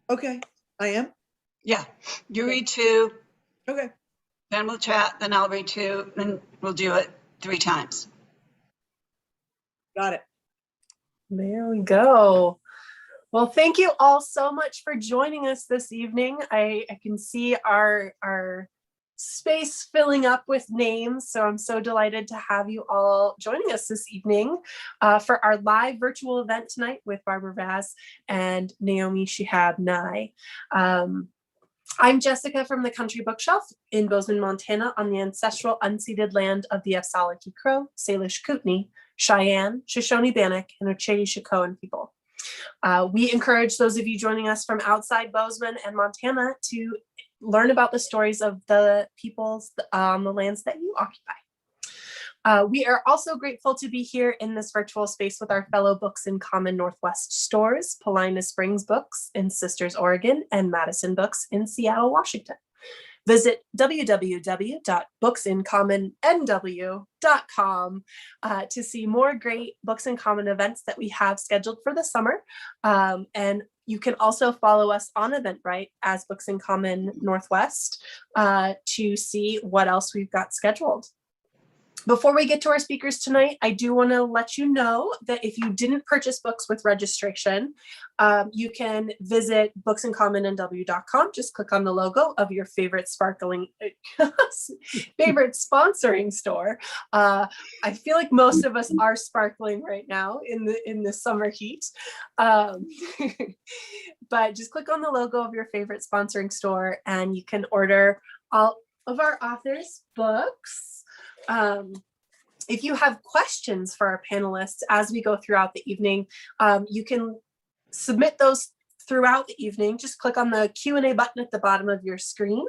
Okay, I am? Yeah, you Okay. read two, Okay. then we'll chat, then I'll read two, then we'll do it 3 times. Got it. There we go. Well, thank you all so much for joining us this evening. I can see our space filling up with names, so I'm so delighted to have you all joining us this evening for our live virtual event tonight with Barbara Ras and Naomi Shihab Nye. I'm Jessica from the Country Bookshelf in Bozeman, Montana, on the ancestral unceded land of the Asalaki Crow, Salish Kootenai, Cheyenne, Shoshone Bannock, and Ocheyesh people. We encourage those of you joining us from outside Bozeman and Montana to learn about the stories of the peoples on the lands that you occupy. We are also grateful to be here in this virtual space with our fellow Books in Common Northwest stores, Paulina Springs Books in Sisters, Oregon, and Madison Books in Seattle, Washington. Visit www.booksincommonnw.com to see more great Books in Common events that we have scheduled for the summer. And you can also follow us on Eventbrite as Books in Common Northwest to see what else we've got scheduled. Before we get to our speakers tonight, I do want to let you know that if you didn't purchase books with registration, you can visit booksincommonnw.com. Just click on the logo of your favorite favorite sponsoring store. I feel like most of us are sparkling right now in the summer heat. But just click on the logo of your favorite sponsoring store and you can order all of our authors' books. If you have questions for our panelists as we go throughout the evening, you can submit those throughout the evening. Just click on the Q&A button at the bottom of your screen,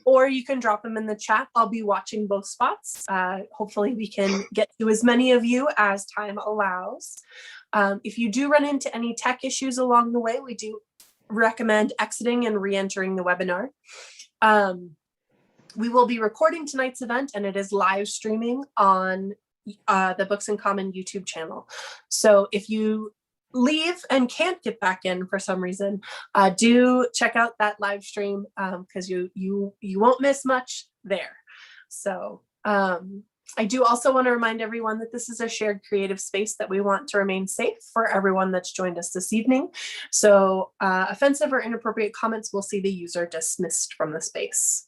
or you can drop them in the chat. I'll be watching both spots. Hopefully we can get to as many of you as time allows. If you do run into any tech issues along the way, we do recommend exiting and re-entering the webinar. We will be recording tonight's event and it is live streaming on the Books in Common YouTube channel. So if you leave and can't get back in for some reason, do check out that live stream because you won't miss much there. So I do also want to remind everyone that this is a shared creative space that we want to remain safe for everyone that's joined us this evening. So offensive or inappropriate comments will see the user dismissed from the space.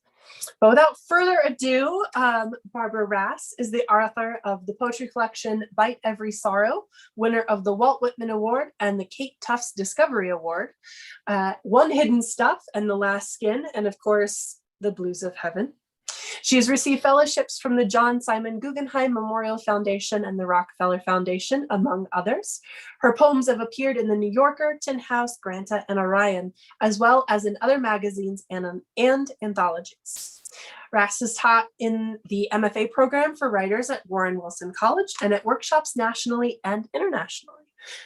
But without further ado, Barbara Ras is the author of the poetry collection Bite Every Sorrow, winner of the Walt Whitman Award and the Kate Tufts Discovery Award, One Hidden Stuff and The Last Skin, and of course, The Blues of Heaven. She has received fellowships from the John Simon Guggenheim Memorial Foundation and the Rockefeller Foundation, among others. Her poems have appeared in the New Yorker, Tin House, Granta, and Orion, as well as in other magazines and anthologies. Ras has taught in the MFA program for writers at Warren Wilson College and at workshops nationally and internationally.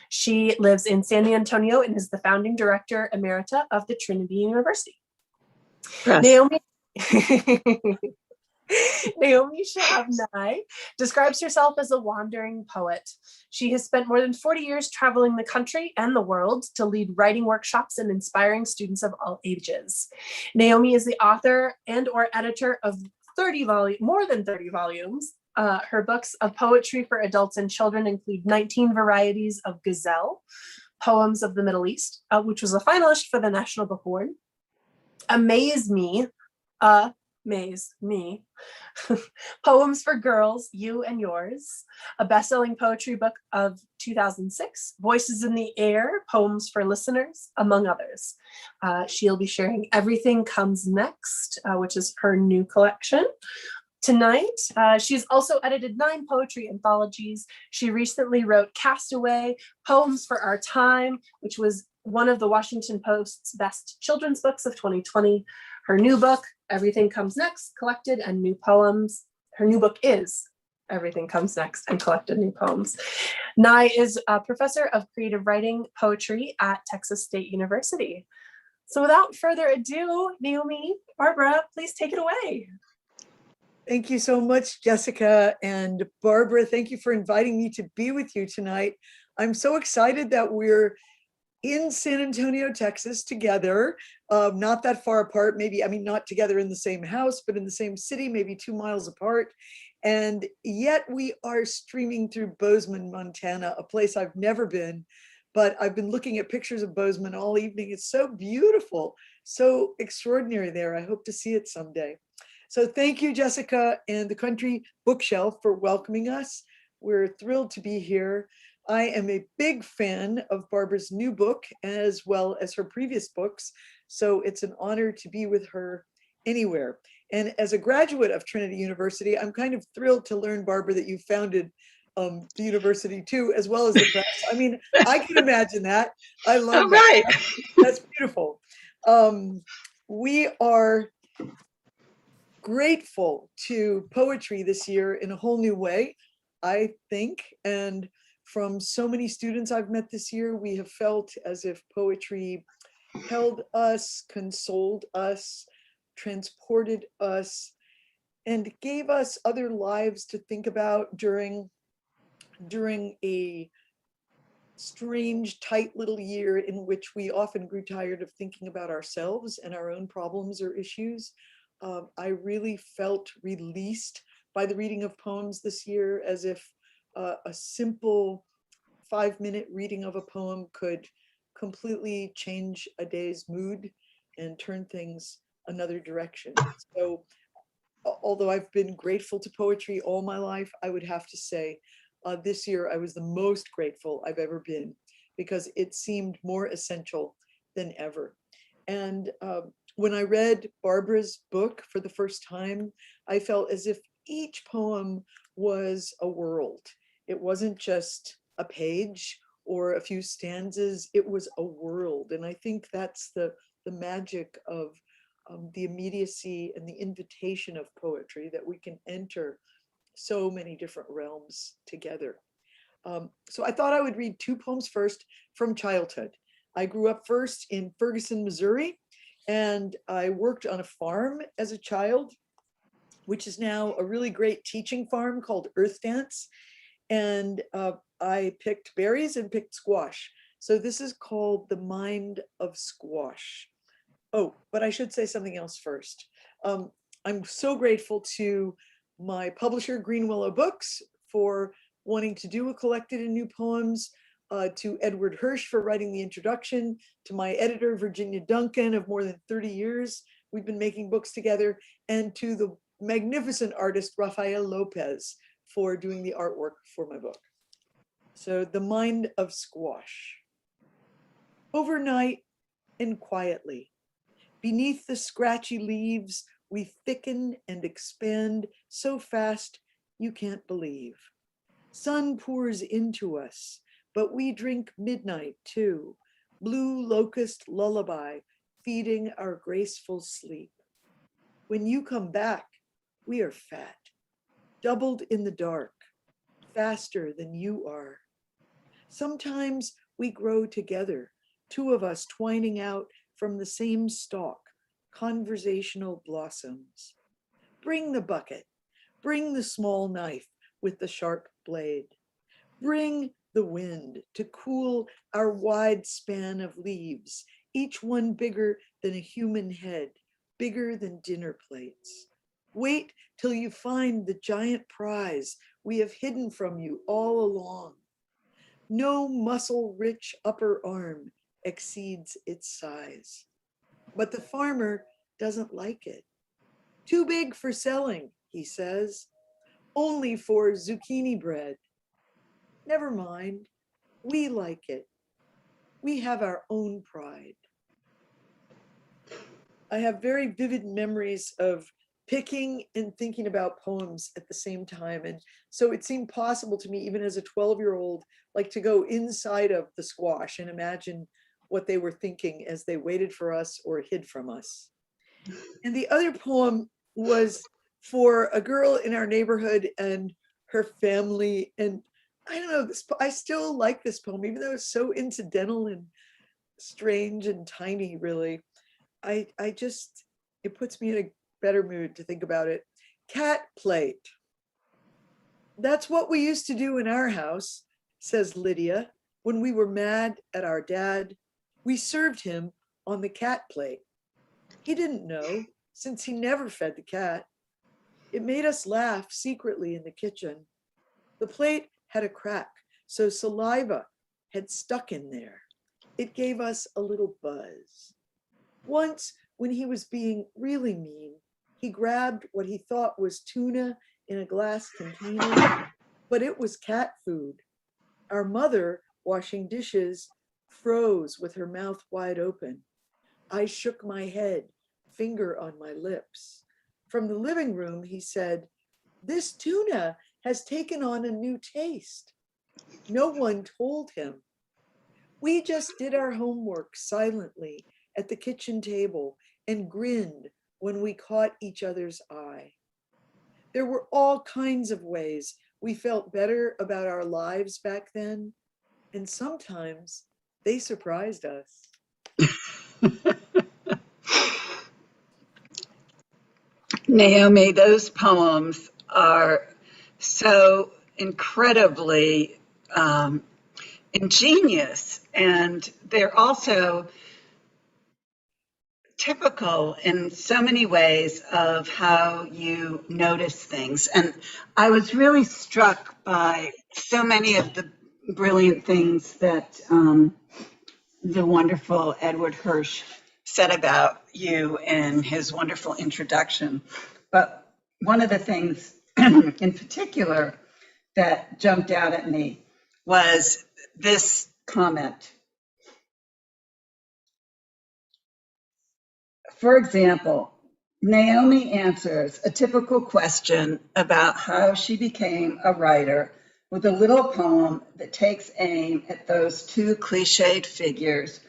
She lives in San Antonio and is the founding director emerita of the Trinity University. Yes. Naomi Shihab Nye describes herself as a wandering poet. She has spent more than 40 years traveling the country and the world to lead writing workshops and inspiring students of all ages. Naomi is the author and or editor of more than 30 volumes. Her books of poetry for adults and children include 19 Varieties of Gazelle, Poems of the Middle East, which was a finalist for the National Book Award, Amaze Me, Poems for Girls, You and Yours, a best-selling poetry book of 2006, Voices in the Air, Poems for Listeners, among others. She'll be sharing Everything Comes Next, which is her new collection. Tonight, she's also edited 9 poetry anthologies. She recently wrote Castaway, Poems for Our Time, which was one of the Washington Post's best children's books of 2020. Her new book, Everything Comes Next, Collected and New Poems. Her new book is Everything Comes Next and Collected New Poems. Nye is a professor of creative writing poetry at Texas State University. So without further ado, Naomi, Barbara, please take it away. Thank you so much, Jessica and Barbara. Thank you for inviting me to be with you tonight. I'm so excited that we're in San Antonio, Texas, together, not that far apart, maybe, I mean, not together in the same house, but in the same city, maybe 2 miles apart. And yet we are streaming through Bozeman, Montana, a place I've never been, but I've been looking at pictures of Bozeman all evening. It's so beautiful, so extraordinary there. I hope to see it someday. So thank you, Jessica and the Country Bookshelf, for welcoming us. We're thrilled to be here. I am a big fan of Barbara's new book as well as her previous books. So it's an honor to be with her anywhere. And as a graduate of Trinity University, I'm kind of thrilled to learn, Barbara, that you founded the university too, as well as the press. I mean, I can imagine that. I love Oh, that. right. That's beautiful. We are grateful to poetry this year in a whole new way, I think. And from so many students I've met this year, we have felt as if poetry held us, consoled us, transported us, and gave us other lives to think about during a strange, tight little year in which we often grew tired of thinking about ourselves and our own problems or issues. I really felt released by the reading of poems this year, as if a simple 5-minute reading of a poem could completely change a day's mood and turn things another direction. So although I've been grateful to poetry all my life, I would have to say this year I was the most grateful I've ever been, because it seemed more essential than ever. And when I read Barbara's book for the first time, I felt as if each poem was a world. It wasn't just a page or a few stanzas, it was a world. And I think that's the magic of the immediacy and the invitation of poetry, that we can enter so many different realms together. So I thought I would read 2 poems first from childhood. I grew up first in Ferguson, Missouri, and I worked on a farm as a child, which is now a really great teaching farm called Earth Dance. And I picked berries and picked squash. So this is called The Mind of Squash. Oh, but I should say something else first. I'm so grateful to my publisher, Green Willow Books, for wanting to do a collected in new poems, to Edward Hirsch for writing the introduction, to my editor, Virginia Duncan, of more than 30 years. We've been making books together, and to the magnificent artist, Rafael Lopez, for doing the artwork for my book. So The Mind of Squash. Overnight and quietly, beneath the scratchy leaves, we thicken and expand so fast you can't believe. Sun pours into us, but we drink midnight too, blue locust lullaby feeding our graceful sleep. When you come back, we are fat, doubled in the dark, faster than you are. Sometimes we grow together, 2 of us twining out from the same stalk, conversational blossoms. Bring the bucket, bring the small knife with the sharp blade. Bring the wind to cool our wide span of leaves, each one bigger than a human head, bigger than dinner plates. Wait till you find the giant prize we have hidden from you all along. No muscle-rich upper arm exceeds its size. But the farmer doesn't like it. Too big for selling, he says. Only for zucchini bread. Never mind, we like it. We have our own pride. I have very vivid memories of picking and thinking about poems at the same time. And so it seemed possible to me, even as a 12-year-old, like to go inside of the squash and imagine what they were thinking as they waited for us or hid from us. And the other poem was for a girl in our neighborhood and her family. And I don't know, I still like this poem, even though it's so incidental and strange and tiny, really. I just, it puts me in a better mood to think about it. Cat plate. That's what we used to do in our house, says Lydia, when we were mad at our dad We served him on the cat plate. He didn't know, since he never fed the cat. It made us laugh secretly in the kitchen. The plate had a crack, so saliva had stuck in there. It gave us a little buzz. Once, when he was being really mean, he grabbed what he thought was tuna in a glass container, but it was cat food. Our mother, washing dishes, froze with her mouth wide open. I shook my head, finger on my lips. From the living room, he said, "This tuna has taken on a new taste." No one told him. We just did our homework silently at the kitchen table and grinned when we caught each other's eye. There were all kinds of ways we felt better about our lives back then, and sometimes they surprised us. Naomi, those poems are so incredibly ingenious, and they're also typical in so many ways of how you notice things. And I was really struck by so many of the brilliant things that the wonderful Edward Hirsch said about you in his wonderful introduction. But one of the things in particular that jumped out at me was this comment. For example, Naomi answers a typical question about how she became a writer with a little poem that takes aim at those two cliched figures,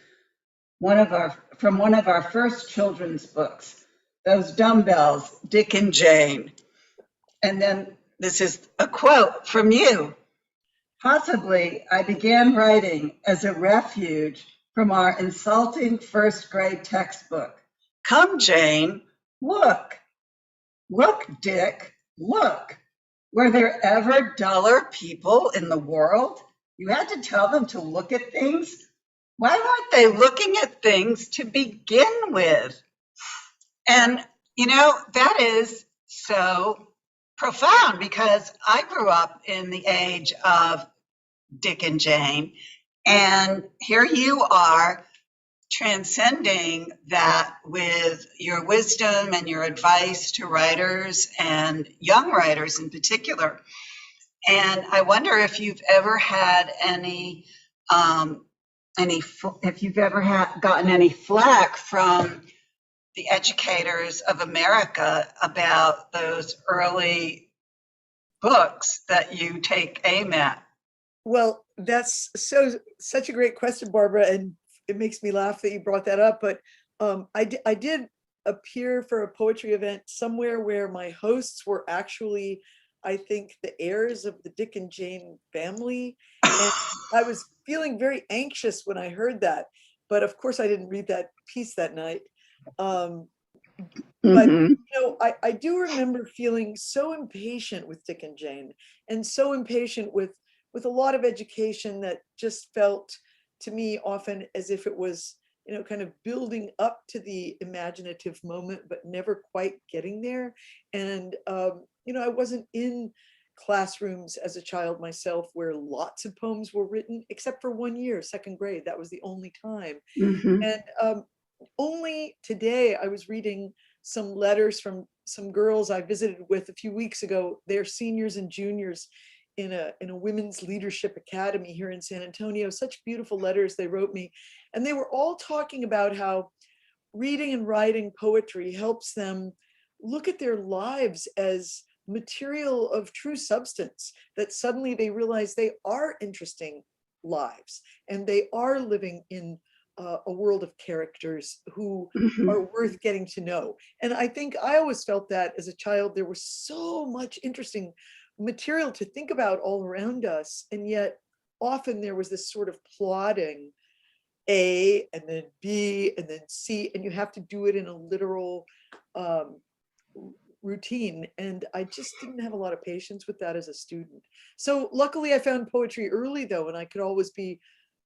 from one of our first children's books, those dumbbells, Dick and Jane. And then this is a quote from you. Possibly I began writing as a refuge from our insulting first grade textbook. Come, Jane, look. Look, Dick, look. Were there ever duller people in the world? You had to tell them to look at things. Why weren't they looking at things to begin with? And, you know, that is so profound because I grew up in the age of Dick and Jane, and here you are transcending that with your wisdom and your advice to writers and young writers in particular. And I wonder if you've ever had if you've ever gotten any flack from the educators of America about those early books that you take aim at. Well, that's such a great question, Barbara, and it makes me laugh that you brought that up. But I did appear for a poetry event somewhere where my hosts were actually, I think, the heirs of the Dick and Jane family, and I was feeling very anxious when I heard that. But of course, I didn't read that piece that night. But you know, I do remember feeling so impatient with Dick and Jane, and so impatient with a lot of education that just felt to me often as if it was, you know, kind of building up to the imaginative moment, but never quite getting there. And you know, I wasn't in classrooms as a child myself where lots of poems were written, except for 1 year, second grade. That was the only time. And only today I was reading some letters from some girls I visited with a few weeks ago. They're seniors and juniors in a women's leadership academy here in San Antonio. Such beautiful letters they wrote me. And they were all talking about how reading and writing poetry helps them look at their lives as material of true substance, that suddenly they realize they are interesting lives and they are living in a world of characters who are worth getting to know. And I think I always felt that as a child, there was so much interesting material to think about all around us. And yet often there was this sort of plodding, A and then B and then C, and you have to do it in a literal routine. And I just didn't have a lot of patience with that as a student. So luckily I found poetry early though, and I could always be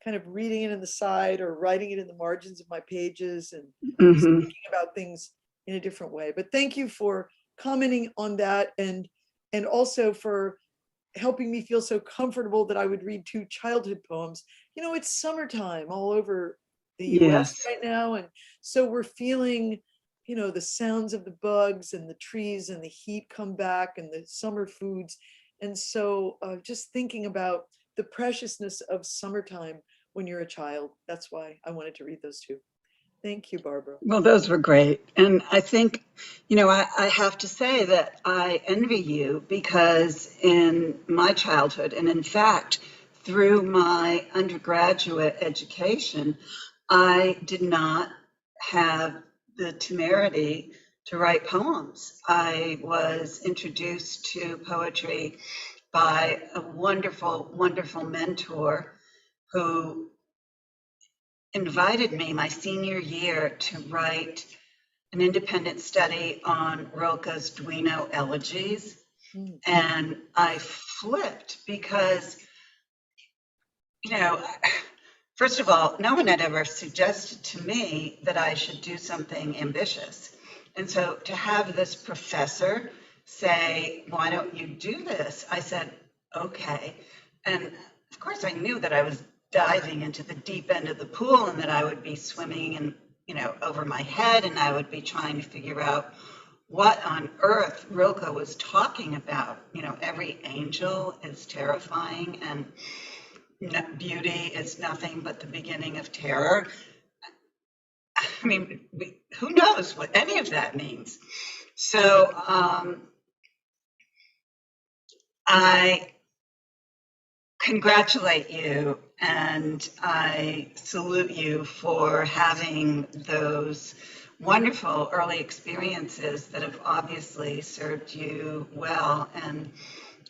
kind of reading it in the side or writing it in the margins of my pages and just Mhm. thinking about things in a different way. But thank you for commenting on that, and also for helping me feel so comfortable that I would read 2 childhood poems. You know, it's summertime all over the US Yes. right now. And so we're feeling, you know, the sounds of the bugs and the trees and the heat come back and the summer foods. And so just thinking about the preciousness of summertime when you're a child. That's why I wanted to read those 2. Thank you, Barbara. Well, those were great. And I think, I have to say that I envy you because in my childhood, and in fact, through my undergraduate education, I did not have the temerity to write poems. I was introduced to poetry by a wonderful, wonderful mentor who invited me my senior year to write an independent study on Rilke's Duino elegies. Mm. And I flipped because, first of all, no one had ever suggested to me that I should do something ambitious. And so to have this professor say, why don't you do this? I said, okay. And of course, I knew that I was diving into the deep end of the pool and that I would be swimming and, over my head, and I would be trying to figure out what on earth Rilke was talking about. Every angel is terrifying and beauty is nothing but the beginning of terror. I mean, who knows what any of that means? So I congratulate you and I salute you for having those wonderful early experiences that have obviously served you well. And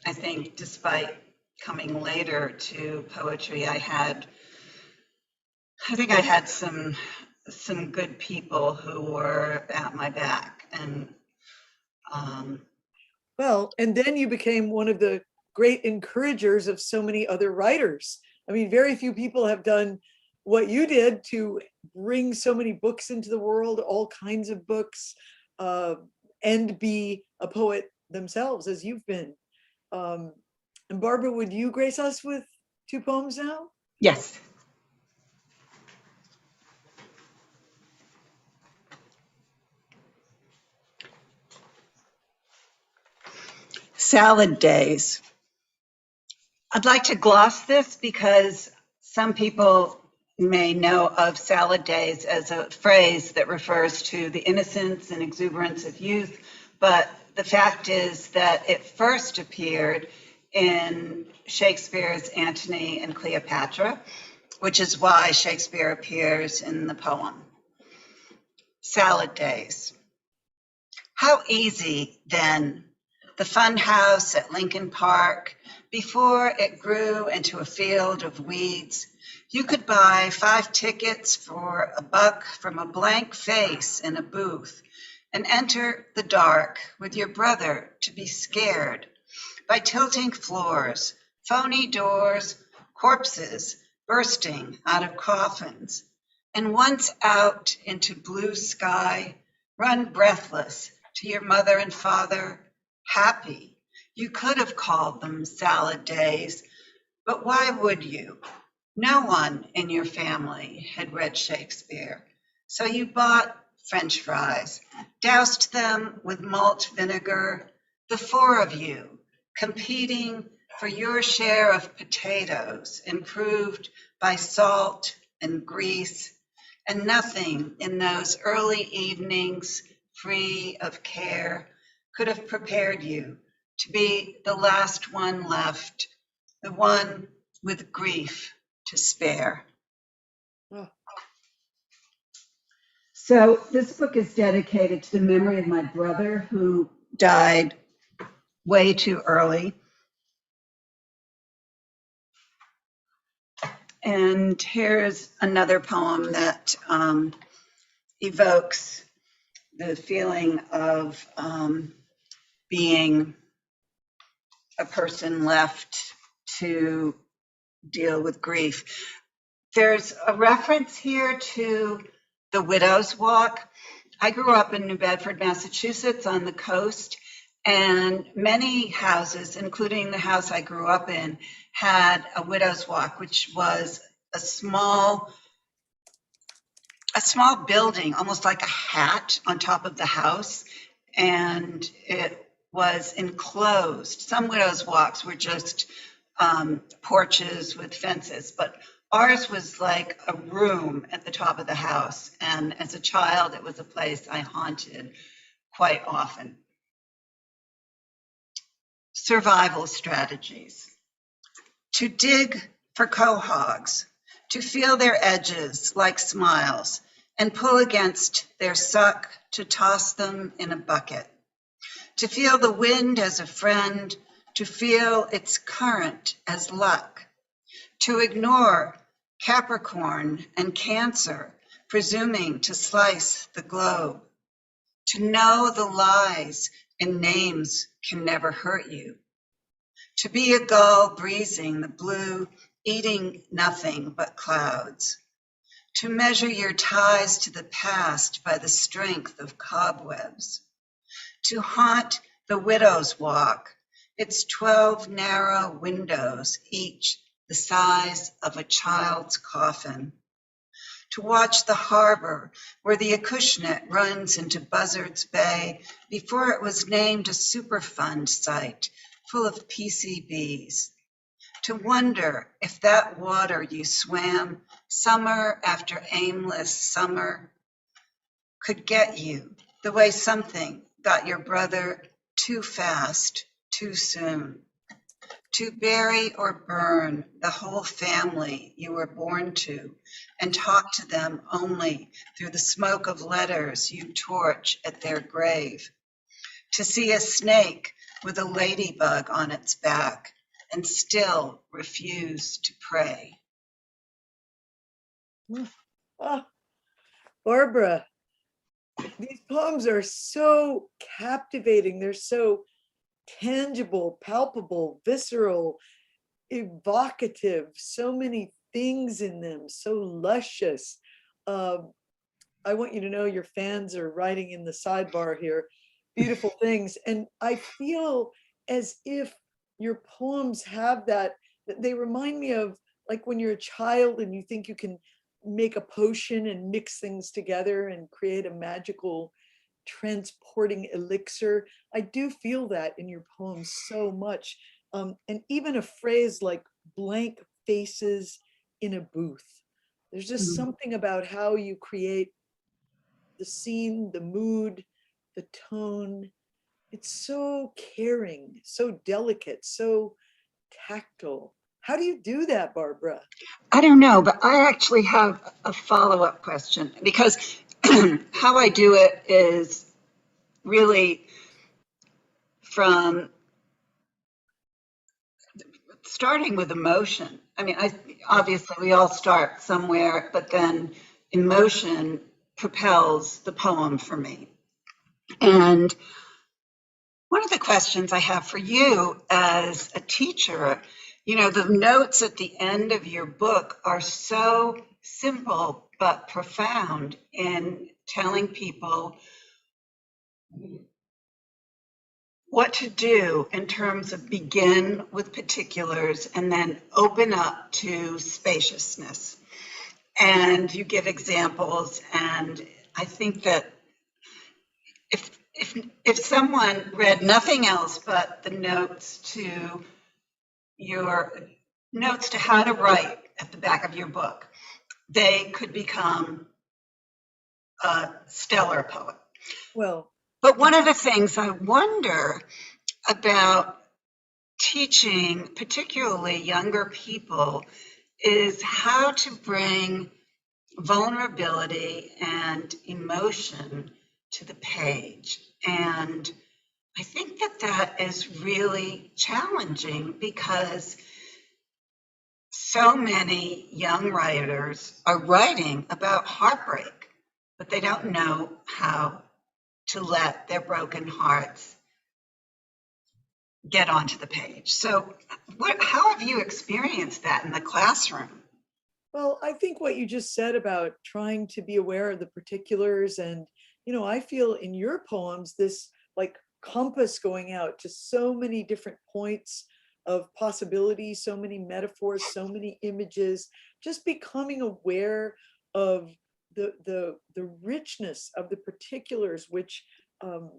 I think despite coming later to poetry, I think I had some good people who were at my back. And Well, and then you became one of the great encouragers of so many other writers. I mean, very few people have done what you did to bring so many books into the world, all kinds of books, and be a poet themselves, as you've been. And Barbara, would you grace us with 2 poems now? yes. Salad days. I'd like to gloss this because some people may know of salad days as a phrase that refers to the innocence and exuberance of youth, but the fact is that it first appeared in Shakespeare's Antony and Cleopatra, which is why Shakespeare appears in the poem. Salad days. How easy, then, the fun house at Lincoln Park, before it grew into a field of weeds. You could buy 5 tickets for $1 from a blank face in a booth and enter the dark with your brother to be scared by tilting floors, phony doors, corpses bursting out of coffins. And once out into blue sky, run breathless to your mother and father, happy. You could have called them salad days, but why would you? No one in your family had read Shakespeare, so you bought French fries, doused them with malt vinegar, the 4 of you competing for your share of potatoes, improved by salt and grease, and nothing in those early evenings, free of care, could have prepared you to be the last one left, the one with grief to spare. Oh. So this book is dedicated to the memory of my brother who died way too early. And here's another poem that evokes the feeling of being a person left to deal with grief. There's a reference here to the Widow's Walk. I grew up in New Bedford, Massachusetts on the coast, and many houses, including the house I grew up in, had a Widow's Walk, which was a small building, almost like a hat on top of the house, and it was enclosed. Some Widow's Walks were just porches with fences, but ours was like a room at the top of the house. And as a child, it was a place I haunted quite often. Survival strategies. To dig for quahogs, to feel their edges like smiles, and pull against their suck to toss them in a bucket. To feel the wind as a friend, to feel its current as luck. To ignore Capricorn and Cancer, presuming to slice the globe. To know the lies in names can never hurt you. To be a gull breezing the blue, eating nothing but clouds. To measure your ties to the past by the strength of cobwebs. To haunt the Widow's Walk, its 12 narrow windows, each the size of a child's coffin. To watch the harbor where the Acushnet runs into Buzzards Bay before it was named a Superfund site full of PCBs. To wonder if that water you swam summer after aimless summer could get you the way something got your brother too fast, too soon. To bury or burn the whole family you were born to and talk to them only through the smoke of letters you torch at their grave. To see a snake with a ladybug on its back and still refuse to pray. Ah, Barbara, these poems are so captivating. They're so tangible, palpable, visceral, evocative, so many things in them, so luscious. I want you to know your fans are writing in the sidebar here, beautiful things. And I feel as if your poems have that, they remind me of like when you're a child and you think you can make a potion and mix things together and create a magical transporting elixir. I do feel that in your poems so much. And even a phrase like blank faces in a booth. There's just something about how you create the scene, the mood, the tone. It's so caring, so delicate, so tactile. How do you do that, Barbara? I don't know, but I actually have a follow-up question because how I do it is really from starting with emotion. I mean, obviously we all start somewhere, but then emotion propels the poem for me. And one of the questions I have for you as a teacher, you know, the notes at the end of your book are so simple but profound in telling people what to do in terms of begin with particulars and then open up to spaciousness. And you give examples, and I think that if someone read nothing else but the notes to how to write at the back of your book, they could become a stellar poet. Well, but one of the things I wonder about teaching, particularly younger people, is how to bring vulnerability and emotion to the page. And I think that is really challenging because so many young writers are writing about heartbreak, but they don't know how to let their broken hearts get onto the page. So how have you experienced that in the classroom? Well, I think what you just said about trying to be aware of the particulars, and, I feel in your poems, this like compass going out to so many different points of possibility, so many metaphors, so many images, just becoming aware of the richness of the particulars which um,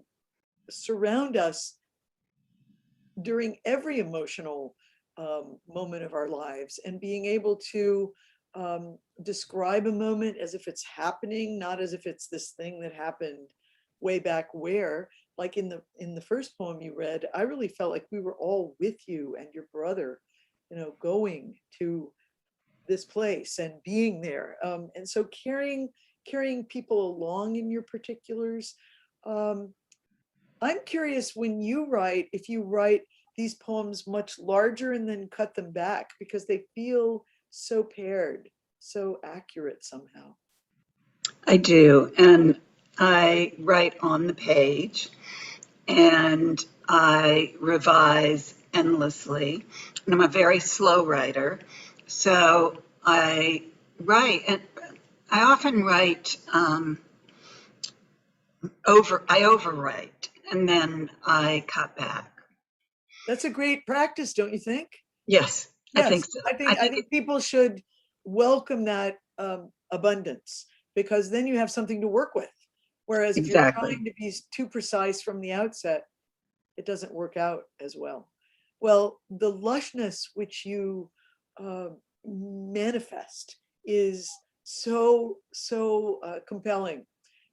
surround us during every emotional moment of our lives, and being able to describe a moment as if it's happening, not as if it's this thing that happened way back where. Like in the first poem you read, I really felt like we were all with you and your brother, going to this place and being there. And so carrying people along in your particulars. Um, I'm curious, when you write, if you write these poems much larger and then cut them back, because they feel so paired, so accurate somehow. I do. And I write on the page and I revise endlessly. And I'm a very slow writer. So I write, and I often write I overwrite and then I cut back. That's a great practice, don't you think? Yes, I think Yes, so. I think people should welcome that abundance, because then you have something to work with. Whereas if you're Exactly. trying to be too precise from the outset, it doesn't work out as well. Well, the lushness which you uh, manifest is so compelling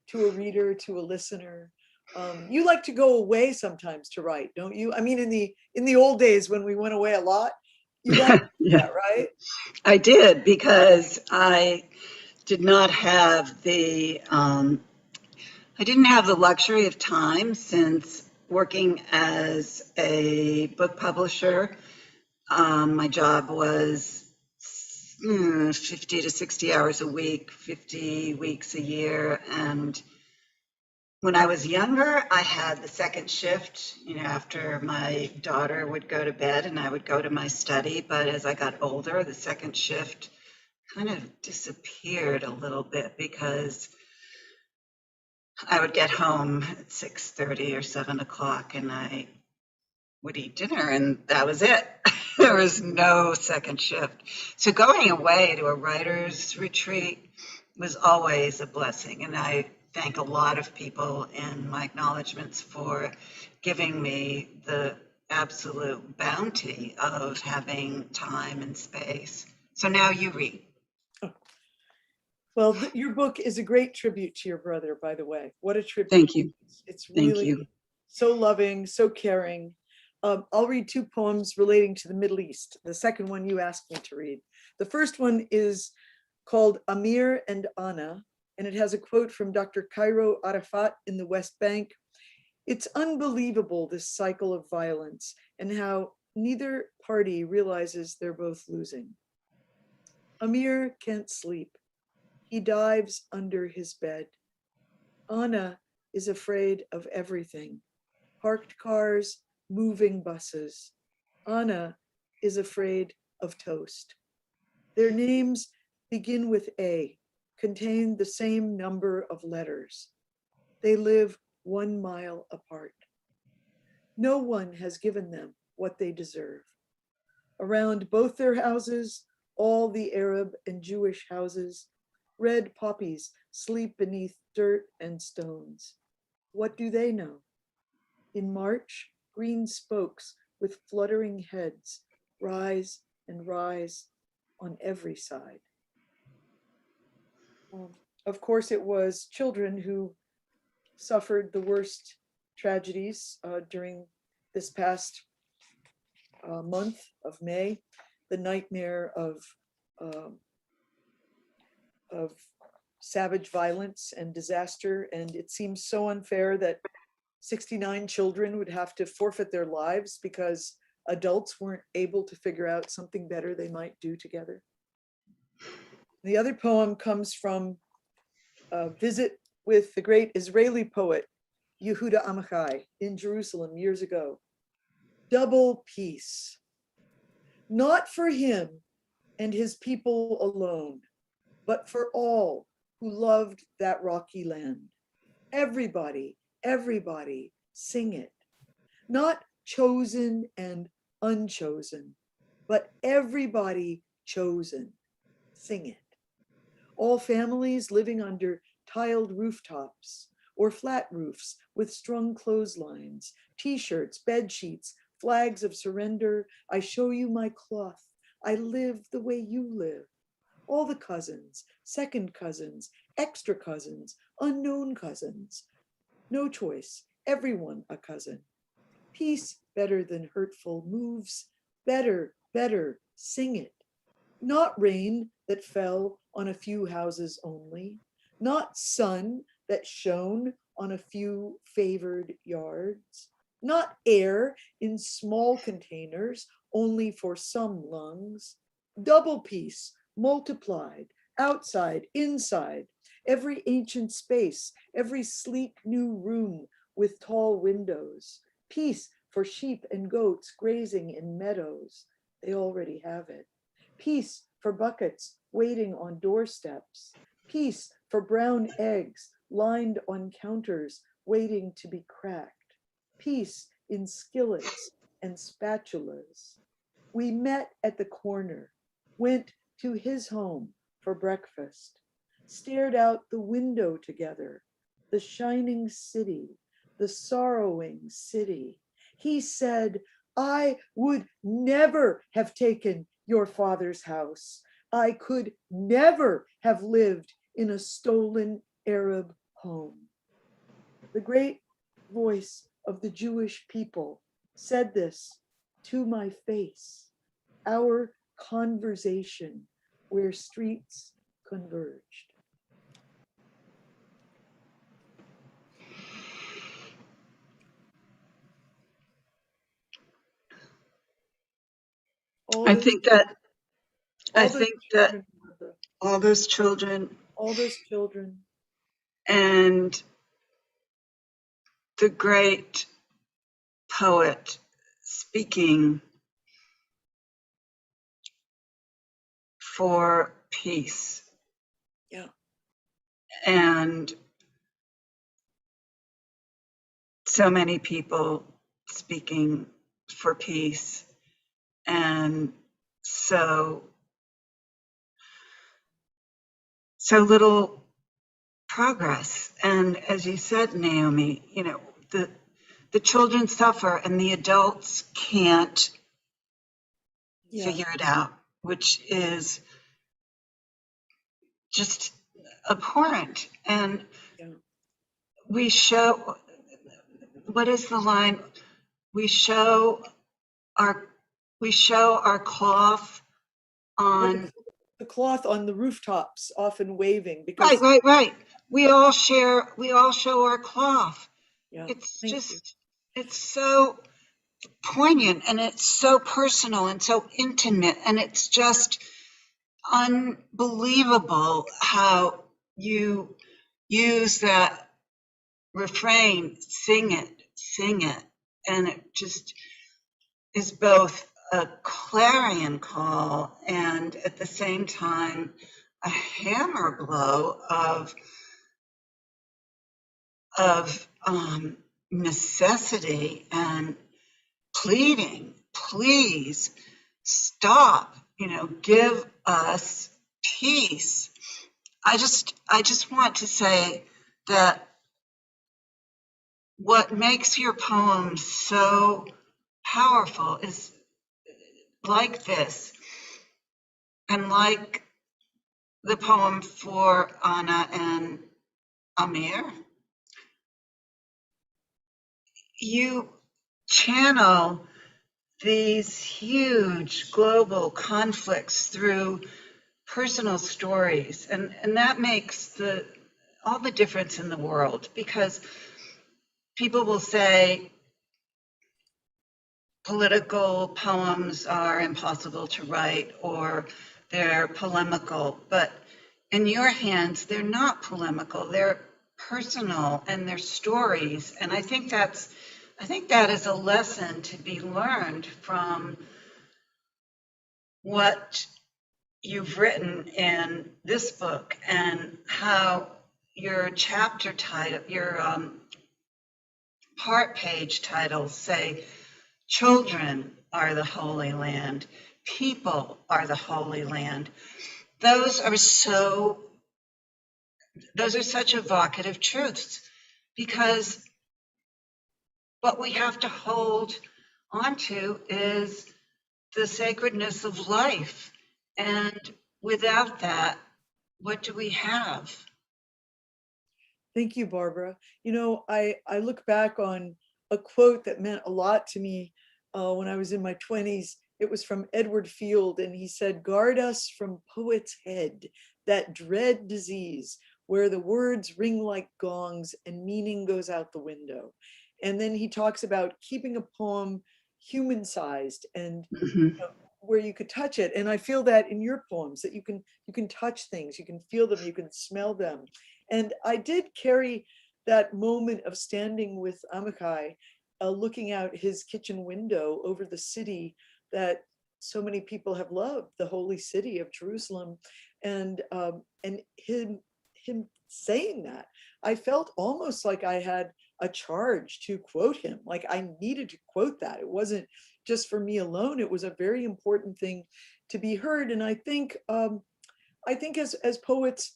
to a reader, to a listener. You like to go away sometimes to write, don't you? I mean, in the old days when we went away a lot, you like to do Yeah, that, right? I did because did not have the I didn't have the luxury of time since working as a book publisher. My job was 50 to 60 hours a week, 50 weeks a year. And when I was younger, I had the second shift, after my daughter would go to bed and I would go to my study. But as I got older, the second shift kind of disappeared a little bit because I would get home at 6:30 or 7 o'clock and I would eat dinner and that was it. There was no second shift. So going away to a writer's retreat was always a blessing. And I thank a lot of people in my acknowledgments for giving me the absolute bounty of having time and space. So now you read. Well, your book is a great tribute to your brother, by the way. What a tribute. Thank you. It's Thank you. really so loving, so caring. I'll read two poems relating to the Middle East. The second one you asked me to read. The first one is called Amir and Anna, and it has a quote from Dr. Cairo Arafat in the West Bank. It's unbelievable, this cycle of violence, and how neither party realizes they're both losing. Amir can't sleep. He dives under his bed. Anna is afraid of everything. Parked cars, moving buses. Anna is afraid of toast. Their names begin with A, contain the same number of letters. They live 1 mile apart. No one has given them what they deserve. Around both their houses, all the Arab and Jewish houses, red poppies sleep beneath dirt and stones. What do they know? In March, green spokes with fluttering heads rise and rise on every side. Of course, it was children who suffered the worst tragedies during this past month of May, the nightmare um, of savage violence and disaster. And it seems so unfair that 69 children would have to forfeit their lives because adults weren't able to figure out something better they might do together. The other poem comes from a visit with the great Israeli poet Yehuda Amichai in Jerusalem years ago. Double peace. Not for him and his people alone, but for all who loved that rocky land. Everybody, everybody, sing it. Not chosen and unchosen, but everybody chosen. Sing it. All families living under tiled rooftops or flat roofs with strung clotheslines, t-shirts, bed sheets, flags of surrender. I show you my cloth. I live the way you live. All the cousins, second cousins, extra cousins, unknown cousins. No choice, everyone a cousin. Peace better than hurtful moves. Better, better, sing it. Not rain that fell on a few houses only, not sun that shone on a few favored yards, not air in small containers only for some lungs. Double peace multiplied, outside, inside, every ancient space, every sleek new room with tall windows. Peace for sheep and goats grazing in meadows. They already have it. Peace for buckets waiting on doorsteps. Peace for brown eggs lined on counters waiting to be cracked. Peace in skillets and spatulas. We met at the corner, went to his home for breakfast, stared out the window together, the shining city, the sorrowing city. He said, I would never have taken your father's house. I could never have lived in a stolen Arab home. The great voice of the Jewish people said this to my face. Our conversation where streets converged. I think that all those children and the great poet speaking for peace. Yeah. And so many people speaking for peace, and so little progress. And as you said, Naomi, you know, the children suffer and the adults can't figure it out, which is just abhorrent. And we show, what is the line? We show our cloth on the cloth on the rooftops, often waving because right. We all show our cloth. Yeah, it's so poignant and it's so personal and so intimate, and it's just unbelievable how you use that refrain, sing it, and it just is both a clarion call and at the same time a hammer blow of necessity and pleading, please stop, give us peace. I just want to say that what makes your poem so powerful is like this, and like the poem for Anna and Amir, you channel these huge global conflicts through personal stories, and that makes all the difference in the world, because people will say political poems are impossible to write or they're polemical, but in your hands, they're not polemical, they're personal and they're stories. And I think that is a lesson to be learned from what you've written in this book and how your chapter title, your part page titles say, children are the Holy Land, people are the Holy Land. Those are such evocative truths, because what we have to hold onto is the sacredness of life. And without that, what do we have? Thank you, Barbara. You know, I look back on a quote that meant a lot to me when I was in my 20s. It was from Edward Field, and he said, "Guard us from poet's head, that dread disease where the words ring like gongs and meaning goes out the window." And then he talks about keeping a poem human-sized and where you could touch it. And I feel that in your poems, that you can touch things, you can feel them, you can smell them. And I did carry that moment of standing with Amichai, looking out his kitchen window over the city that so many people have loved, the holy city of Jerusalem, and him saying that, I felt almost like I had a charge to quote him, like I needed to quote that. It wasn't just for me alone. It was a very important thing to be heard. And I think as poets,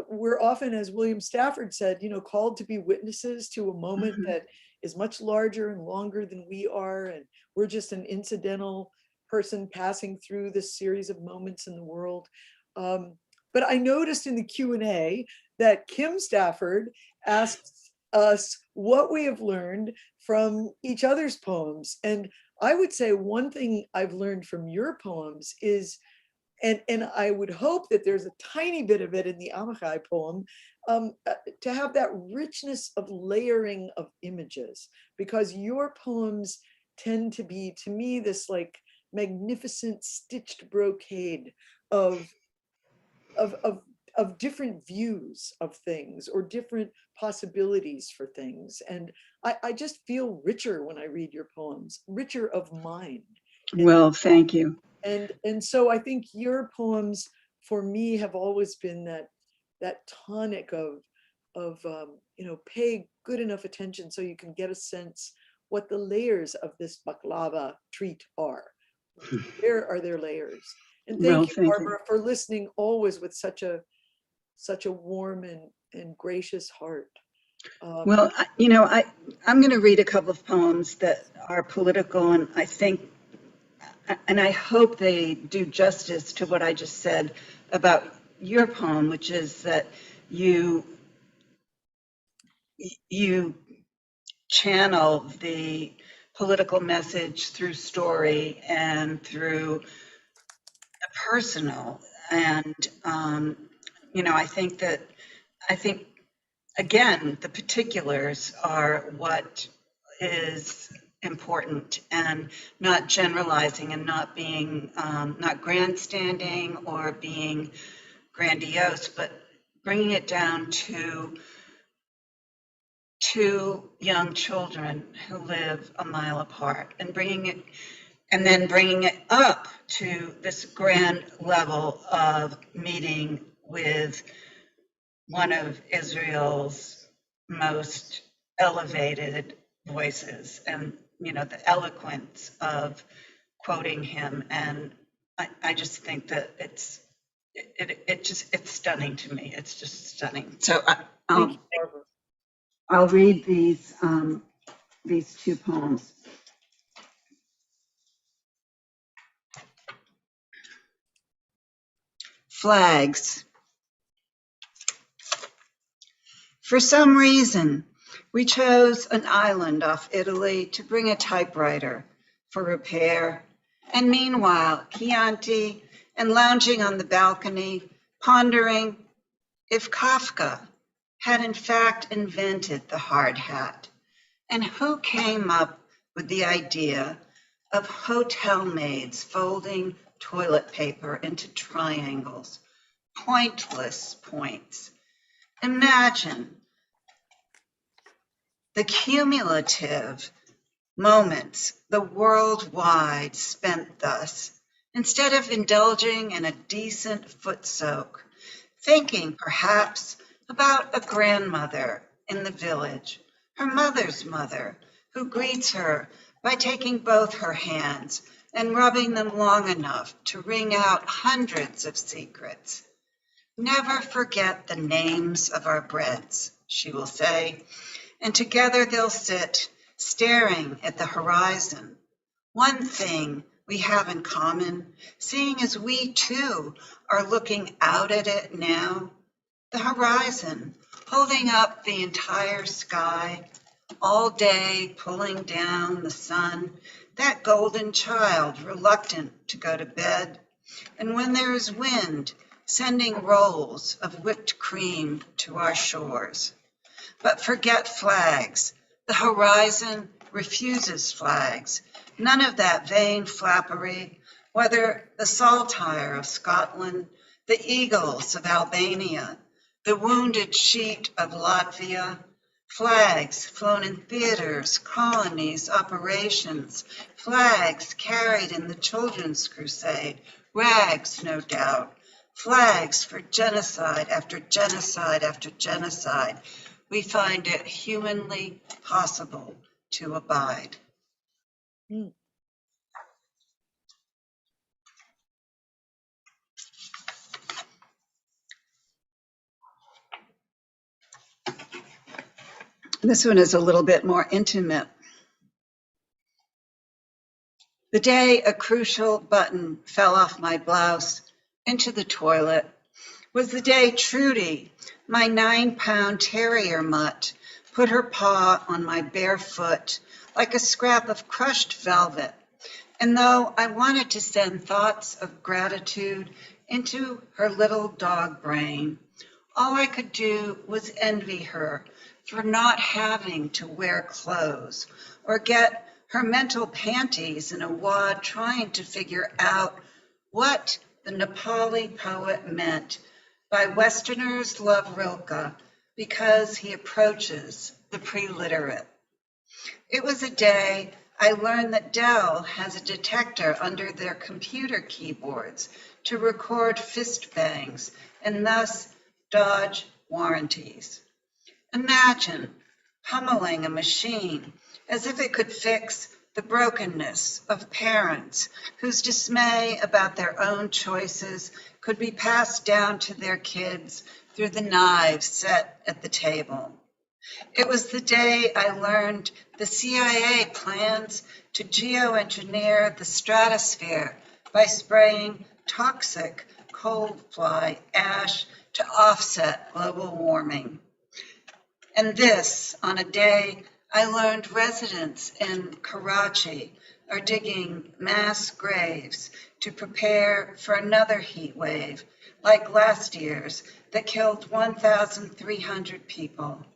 we're often, as William Stafford said, you know, called to be witnesses to a moment that is much larger and longer than we are. And we're just an incidental person passing through this series of moments in the world. But I noticed in the Q&A that Kim Stafford asks us what we have learned from each other's poems. And I would say one thing I've learned from your poems is, and I would hope that there's a tiny bit of it in the Amichai poem, to have that richness of layering of images, because your poems tend to be, to me, this like magnificent stitched brocade of different views of things or different possibilities for things. And I just feel richer when I read your poems, richer of mind. Well, thank you. And so I think your poems for me have always been that tonic of you know, pay good enough attention so you can get a sense what the layers of this baklava treat are. Where are their layers? And thank you, Barbara, for listening always with such a warm and gracious heart. Well, you know, I'm going to read a couple of poems that are political, and I think, and I hope they do justice to what I just said about your poem, which is that you channel the political message through story and through the personal. And, you know, I think again, the particulars are what is important, and not generalizing and not being, not grandstanding or being grandiose, but bringing it down to two young children who live a mile apart, and then bringing it up to this grand level of meeting with one of Israel's most elevated voices, and, you know, the eloquence of quoting him. And I just think that it's stunning to me. It's just stunning. So I'll read these two poems. Flags. For some reason, we chose an island off Italy to bring a typewriter for repair. And meanwhile, Chianti and lounging on the balcony, pondering if Kafka had in fact invented the hard hat, and who came up with the idea of hotel maids folding toilet paper into triangles, pointless points. Imagine the cumulative moments the worldwide spent thus, instead of indulging in a decent foot soak, thinking perhaps about a grandmother in the village, her mother's mother, who greets her by taking both her hands and rubbing them long enough to wring out hundreds of secrets. Never forget the names of our breads, she will say, and together they'll sit, staring at the horizon. One thing we have in common, seeing as we too are looking out at it now, the horizon, holding up the entire sky, all day pulling down the sun, that golden child reluctant to go to bed, and when there is wind, sending rolls of whipped cream to our shores. But forget flags. The horizon refuses flags. None of that vain flappery, whether the saltire of Scotland, the eagles of Albania, the wounded sheet of Latvia, flags flown in theaters, colonies, operations, flags carried in the Children's Crusade, rags, no doubt, flags for genocide after genocide after genocide. We find it humanly possible to abide. Mm. This one is a little bit more intimate. The day a crucial button fell off my blouse into the toilet was the day Trudy, my 9-pound terrier mutt, put her paw on my bare foot like a scrap of crushed velvet. And though I wanted to send thoughts of gratitude into her little dog brain, all I could do was envy her for not having to wear clothes or get her mental panties in a wad trying to figure out what the Nepali poet meant by Westerners love Rilke because he approaches the pre-literate. It was a day I learned that Dell has a detector under their computer keyboards to record fist bangs and thus dodge warranties. Imagine pummeling a machine as if it could fix the brokenness of parents whose dismay about their own choices could be passed down to their kids through the knives set at the table. It was the day I learned the CIA plans to geoengineer the stratosphere by spraying toxic coal fly ash to offset global warming. And this on a day I learned residents in Karachi are digging mass graves to prepare for another heat wave like last year's that killed 1,300 people.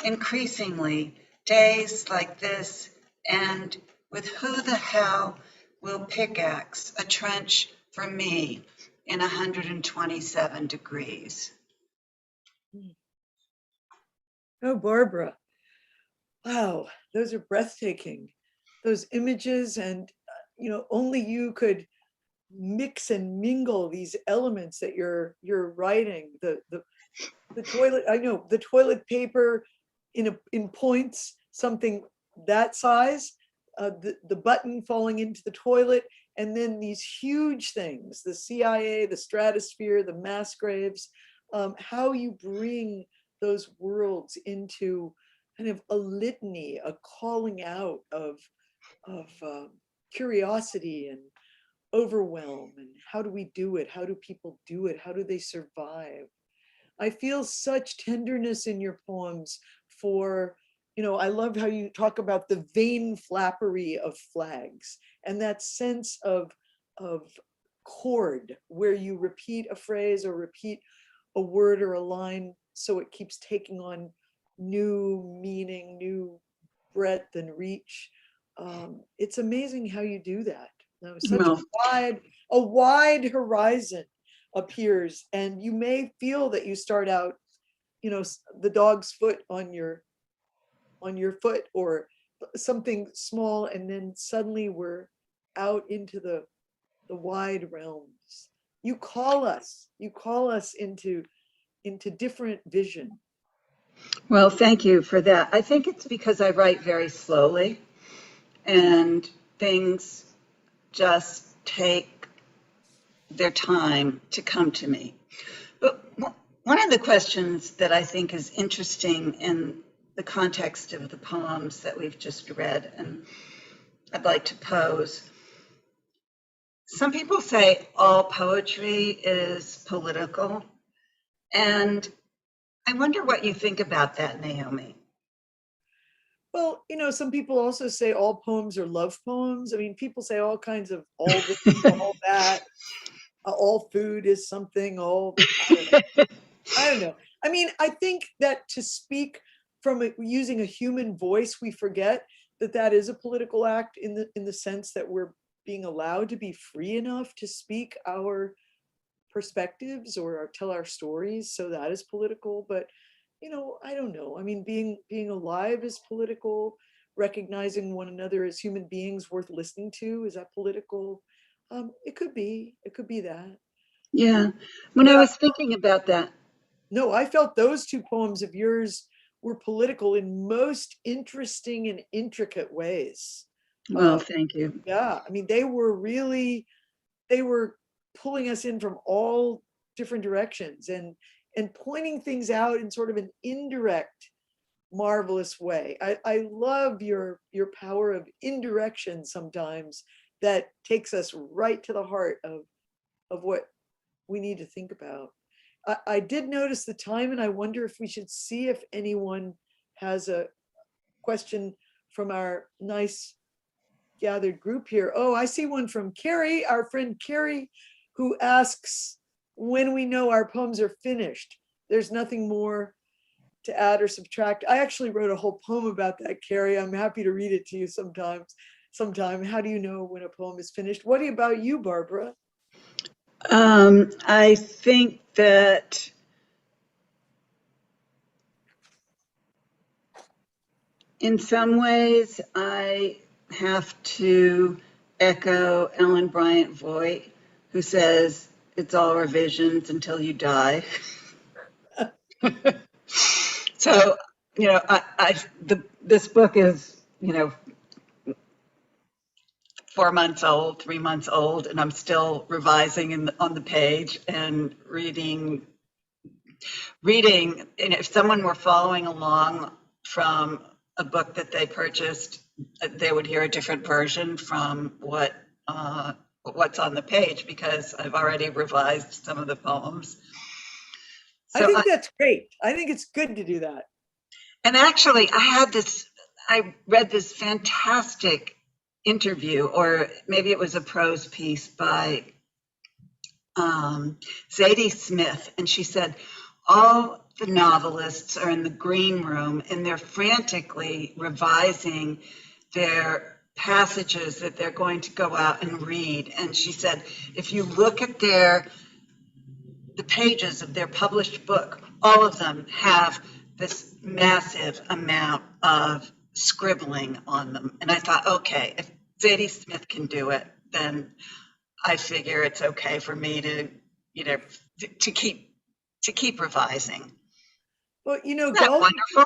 Increasingly, days like this end with who the hell will pickaxe a trench for me in 127 degrees. Oh, Barbara. Wow, those are breathtaking. Those images, and only you could mix and mingle these elements that you're writing. The toilet, I know, the toilet paper in points, something that size, the button falling into the toilet, and then these huge things, the CIA, the stratosphere, the mass graves, how you bring those worlds into kind of a litany, a calling out of curiosity and overwhelm, and how do we do it? How do people do it? How do they survive? I feel such tenderness in your poems for, I love how you talk about the vain flappery of flags and that sense of chord where you repeat a phrase or repeat a word or a line so it keeps taking on new meaning, new breadth and reach. It's amazing how you do that. Such Well, a wide horizon appears, and you may feel that you start out, the dog's foot on your foot or something small, and then suddenly we're out into the the wide realms. You call us into different vision. Well, thank you for that. I think it's because I write very slowly and things just take their time to come to me. But one of the questions that I think is interesting in the context of the poems that we've just read, and I'd like to pose, some people say all poetry is political, and I wonder what you think about that, Naomi. Well, some people also say all poems are love poems. I mean, people say all kinds of all this, all that, all food is something, I don't know. I mean, I think that to speak from using a human voice, we forget that that is a political act in the sense that we're being allowed to be free enough to speak our perspectives or tell our stories. So that is political. But I don't know. I mean, being alive is political. Recognizing one another as human beings worth listening to, is that political? It could be. It could be that. Yeah. When I was thinking about that. No, I felt those two poems of yours were political in most interesting and intricate ways. Well, thank you. Yeah, I mean, they were pulling us in from all different directions and pointing things out in sort of an indirect, marvelous way. I love your power of indirection sometimes that takes us right to the heart of what we need to think about. I did notice the time, and I wonder if we should see if anyone has a question from our nice gathered group here. Oh, I see one from Carrie, our friend Carrie, who asks when we know our poems are finished. There's nothing more to add or subtract. I actually wrote a whole poem about that, Carrie. I'm happy to read it to you sometime. How do you know when a poem is finished? What about you, Barbara? I think that in some ways I have to echo Ellen Bryant Voigt, who says it's all revisions until you die. So, this book is, 4 months old, 3 months old, and I'm still revising on the page and reading. And if someone were following along from a book that they purchased, they would hear a different version from what's on the page, because I've already revised some of the poems. So I think that's great. I think it's good to do that. And actually, I read this fantastic interview, or maybe it was a prose piece by Zadie Smith, and she said, all the novelists are in the green room and they're frantically revising their passages that they're going to go out and read. And she said, if you look at the pages of their published book, all of them have this massive amount of scribbling on them. And I thought, okay, if Zadie Smith can do it, then I figure it's okay for me to keep revising. Well, wonderful?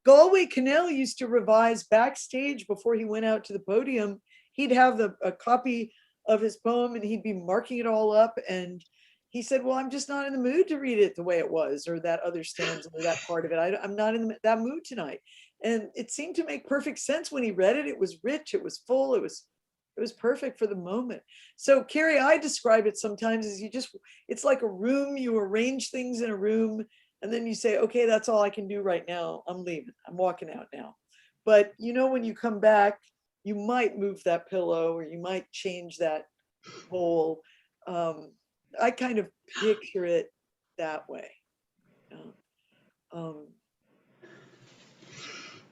Galway Cannell used to revise backstage before he went out to the podium. He'd have a copy of his poem and he'd be marking it all up. And he said, well, I'm just not in the mood to read it the way it was, or that other stanza, or that part of it. I'm not in that mood tonight. And it seemed to make perfect sense when he read it. It was rich, it was full, it was perfect for the moment. So Carrie, I describe it sometimes as it's like a room, you arrange things in a room, and then you say, okay, that's all I can do right now. I'm leaving, I'm walking out now. But when you come back, you might move that pillow, or you might change that bowl. I kind of picture it that way.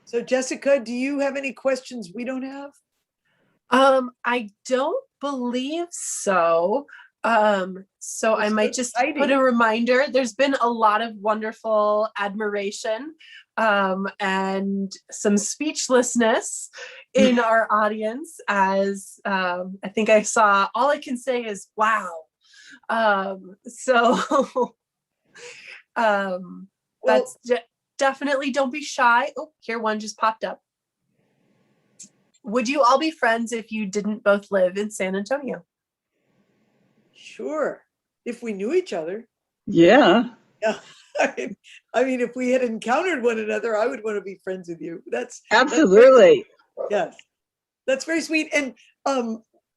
So Jessica, do you have any questions we don't have? I don't believe so. So I It's so might just put exciting. a reminder. There's been a lot of wonderful admiration and some speechlessness in our audience as I think I saw, all I can say is wow. So Well, that's definitely, don't be shy. Oh, here one just popped up. Would you all be friends if you didn't both live in San Antonio? sure. If we knew each other. Yeah, Yeah. I mean, if we had encountered one another, I would want to be friends with you. That's very absolutely. yes. That's very sweet. And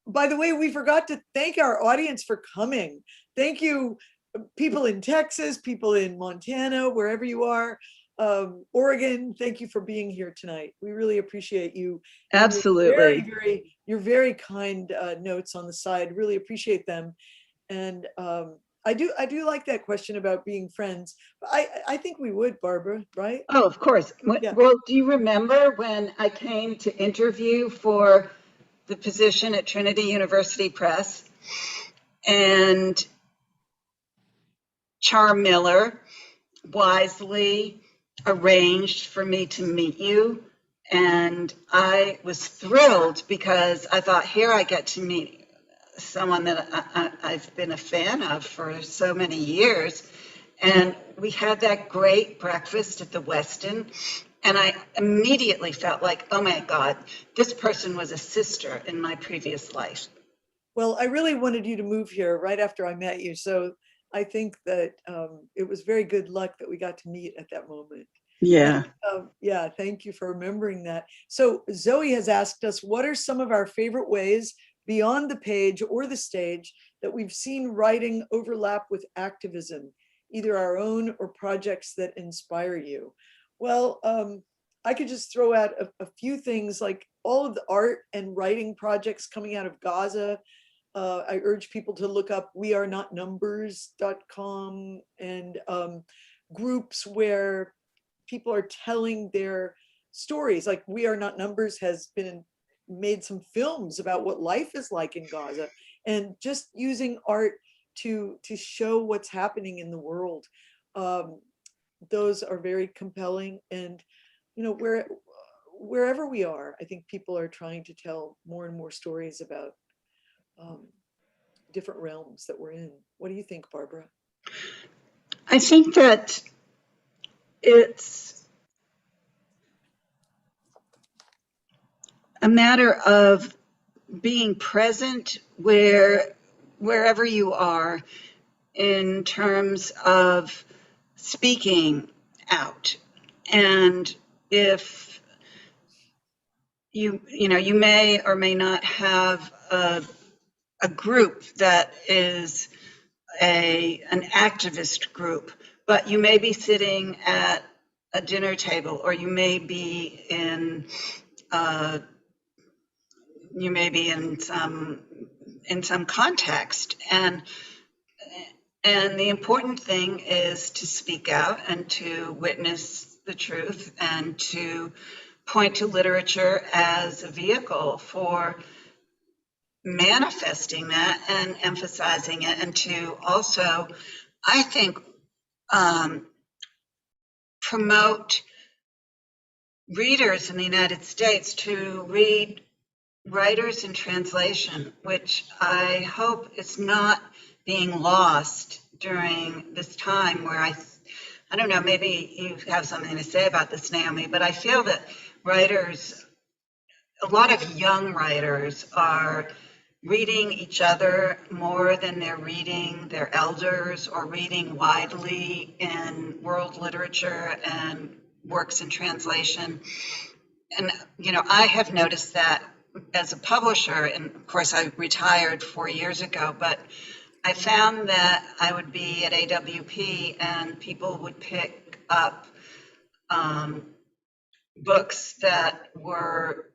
by the way, we forgot to thank our audience for coming. Thank you, people in Texas, people in Montana, wherever you are, Oregon. Thank you for being here tonight. We really appreciate you and your very, Absolutely. your very kind notes on the side. Really appreciate them. And I do like that question about being friends. I think we would, Barbara, right? Oh, of course. Yeah. Well, do you remember when I came to interview for the position at Trinity University Press? And Charm Miller wisely arranged for me to meet you. And I was thrilled because I thought, here I get to meet someone that I've been a fan of for so many years. And we had that great breakfast at the Westin. And I immediately felt like, oh my God, this person was a sister in my previous life. Well, I really wanted you to move here right after I met you. So I think that it was very good luck that we got to meet at that moment. Yeah. And yeah, thank you for remembering that. So Zoe has asked us, what are some of our favorite ways beyond the page or the stage that we've seen writing overlap with activism, either our own or projects that inspire you? Well, I could just throw out a few things, like all of the art and writing projects coming out of Gaza. I urge people to look up wearenotnumbers.com and groups where people are telling their stories. Like We Are Not Numbers has made some films about what life is like in Gaza, and just using art to show what's happening in the world. Those are very compelling. And wherever we are, I think people are trying to tell more and more stories about different realms that we're in. What do you think, Barbara? I think that it's a matter of being present wherever you are in terms of speaking out. And if you may or may not have a group that is an activist group, but you may be sitting at a dinner table, or you may be in some context, and the important thing is to speak out and to witness the truth and to point to literature as a vehicle for manifesting that and emphasizing it, and to also, I think, promote readers in the United States to read writers in translation, which I hope is not being lost during this time where I don't know, maybe you have something to say about this, Naomi, but I feel that a lot of young writers are reading each other more than they're reading their elders or reading widely in world literature and works in translation. And, I have noticed that as a publisher, and of course I retired 4 years ago, but I found that I would be at AWP and people would pick up books that were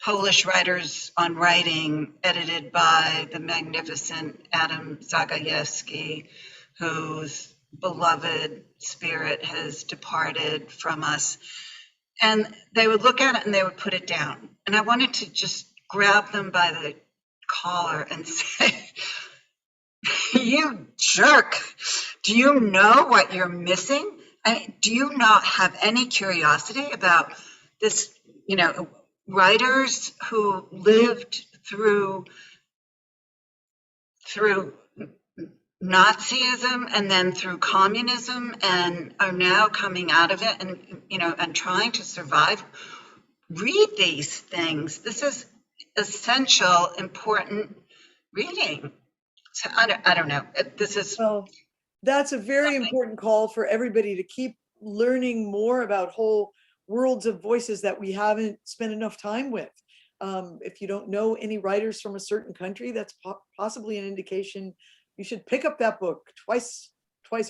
Polish writers on writing, edited by the magnificent Adam Zagajewski, whose beloved spirit has departed from us. And they would look at it and they would put it down. And I wanted to just grab them by the call her and say, you jerk, do you know what you're missing? Do you not have any curiosity about this, writers who lived through Nazism and then through communism and are now coming out of it and trying to survive? Read these things. This is essential, important reading. So I don't know. This is Well, that's a very something. important call for everybody to keep learning more about whole worlds of voices that we haven't spent enough time with. If you don't know any writers from a certain country, that's possibly an indication you should pick up that book twice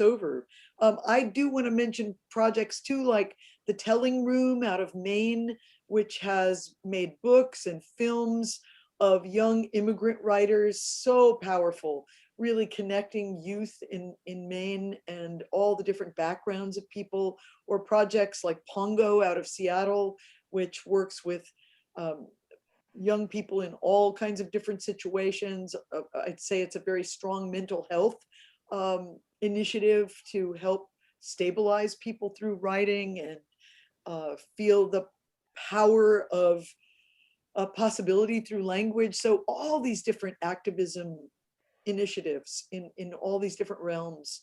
over. I do want to mention projects too, like the Telling Room out of Maine, which has made books and films of young immigrant writers, so powerful, really connecting youth in Maine and all the different backgrounds of people, or projects like Pongo out of Seattle, which works with young people in all kinds of different situations. I'd say it's a very strong mental health initiative to help stabilize people through writing and feel the power of possibility through language. So all these different activism initiatives in all these different realms,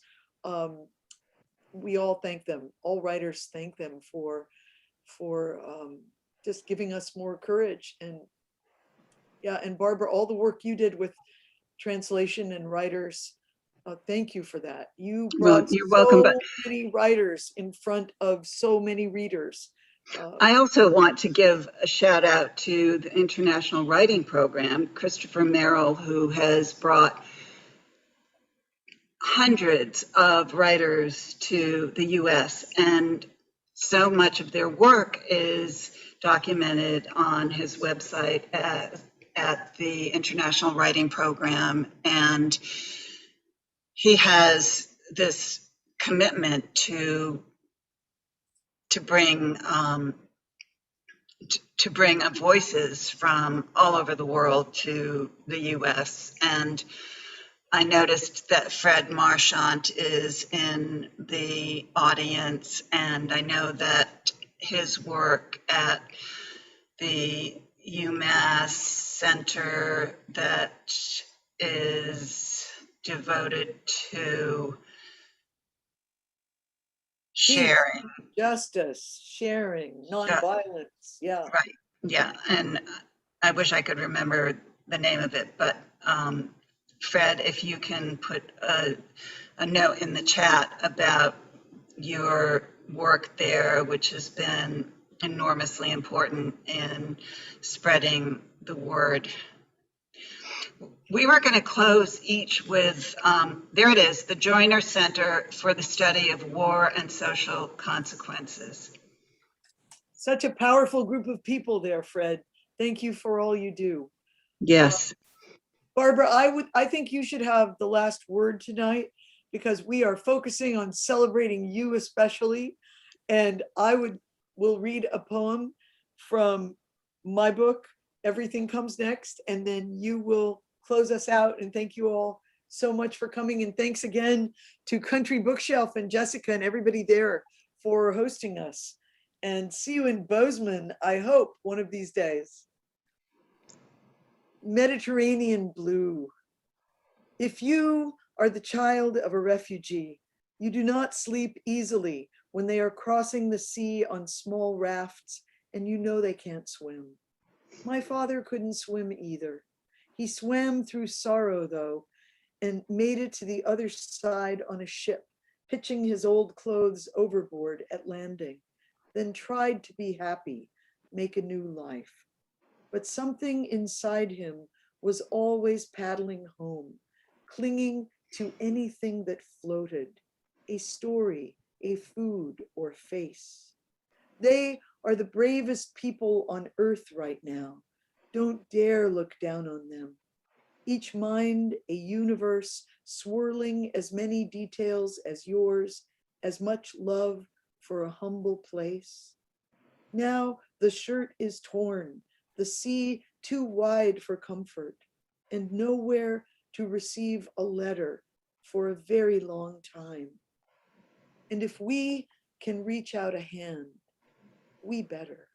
we all thank them. All writers thank them for just giving us more courage. And yeah, and Barbara, all the work you did with translation and writers, thank you for that. You Well, brought you're welcome, so but many writers in front of so many readers. I also want to give a shout out to the International Writing Program, Christopher Merrill, who has brought hundreds of writers to the US, and so much of their work is documented on his website at the International Writing Program. And he has this commitment to bring voices from all over the world to the US. And I noticed that Fred Marchant is in the audience, and I know that his work at the UMass Center that is devoted to sharing. Justice, sharing, nonviolence. Yeah. Right. Yeah. And I wish I could remember the name of it, but Fred, if you can put a note in the chat about your work there, which has been enormously important in spreading the word. We were going to close each with, there it is, the Joyner Center for the Study of War and Social Consequences. Such a powerful group of people there, Fred. Thank you for all you do. Yes. Barbara, I think you should have the last word tonight, because we are focusing on celebrating you especially. And will read a poem from my book, Everything Comes Next, and then you will close us out. And thank you all so much for coming. And thanks again to Country Bookshelf and Jessica and everybody there for hosting us. And see you in Bozeman, I hope, one of these days. Mediterranean Blue. If you are the child of a refugee, you do not sleep easily when they are crossing the sea on small rafts and you know they can't swim. My father couldn't swim either. He swam through sorrow, though, and made it to the other side on a ship, pitching his old clothes overboard at landing, then tried to be happy, make a new life. But something inside him was always paddling home, clinging to anything that floated, a story, a food, or face. They are the bravest people on earth right now. Don't dare look down on them. Each mind a universe, swirling as many details as yours, as much love for a humble place. Now the shirt is torn, the sea too wide for comfort, and nowhere to receive a letter for a very long time. And if we can reach out a hand, we better.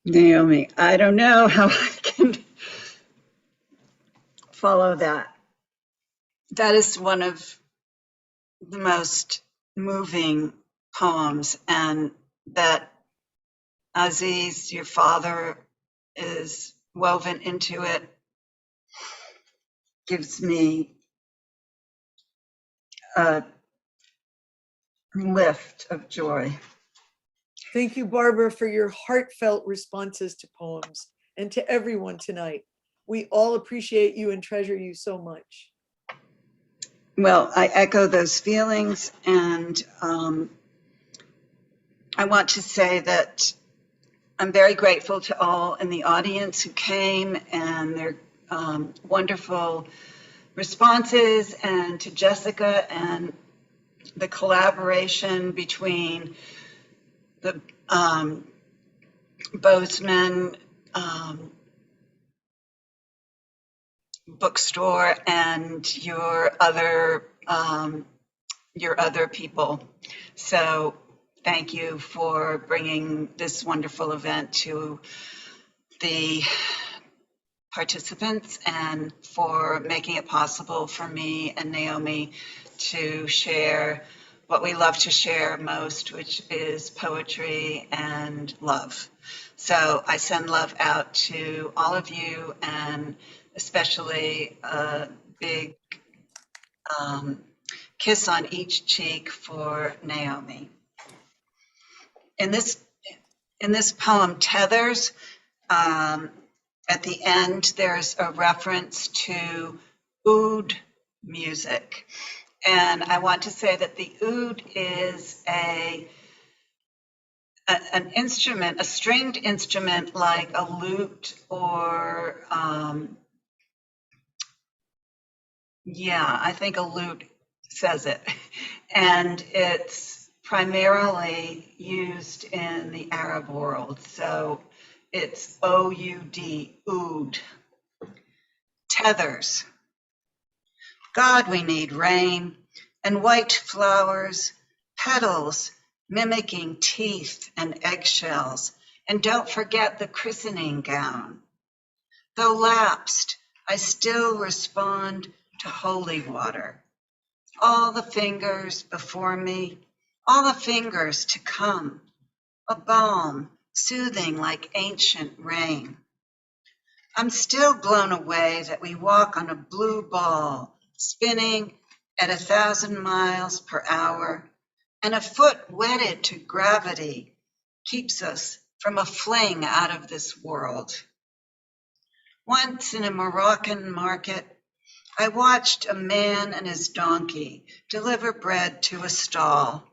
Naomi, I don't know how I can follow that. That is one of the most moving poems, and that Aziz, your father, is woven into it, gives me a lift of joy. Thank you, Barbara, for your heartfelt responses to poems, and to everyone tonight. We all appreciate you and treasure you so much. Well, I echo those feelings, and I want to say that I'm very grateful to all in the audience who came and their wonderful responses, and to Jessica and the collaboration between the Bozeman bookstore and your other people. So thank you for bringing this wonderful event to the participants, and for making it possible for me and Naomi to share what we love to share most, which is poetry and love. So I send love out to all of you, and especially a big kiss on each cheek for Naomi. In this poem, Tethers, at the end, there's a reference to oud music. And I want to say that the oud is an instrument, a stringed instrument like a lute, or I think a lute says it. And it's primarily used in the Arab world. So it's O-U-D, oud. Tethers. God, we need rain and white flowers, petals mimicking teeth and eggshells. And don't forget the christening gown. Though lapsed, I still respond to holy water. All the fingers before me, all the fingers to come, a balm soothing like ancient rain. I'm still blown away that we walk on a blue ball, spinning at 1,000 miles per hour, and a foot wedded to gravity keeps us from a fling out of this world. Once in a Moroccan market, I watched a man and his donkey deliver bread to a stall.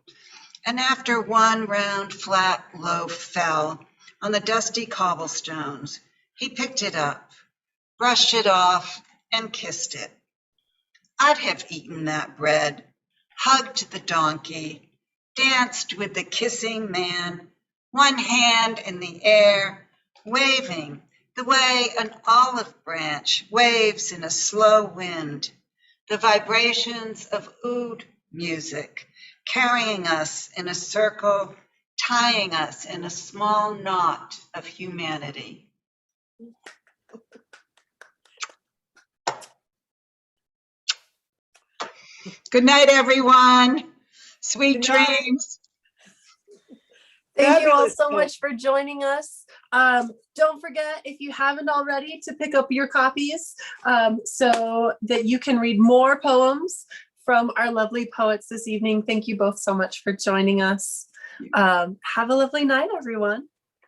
And after one round flat loaf fell on the dusty cobblestones, he picked it up, brushed it off, and kissed it. I'd have eaten that bread, hugged the donkey, danced with the kissing man, one hand in the air, waving the way an olive branch waves in a slow wind, the vibrations of oud music carrying us in a circle, tying us in a small knot of humanity. Good night, everyone. Sweet Good night. dreams. Thank you all Fabulous so poem. much for joining us. Don't forget, if you haven't already, to pick up your copies so that you can read more poems from our lovely poets this evening. Thank you both so much for joining us. Have a lovely night, everyone.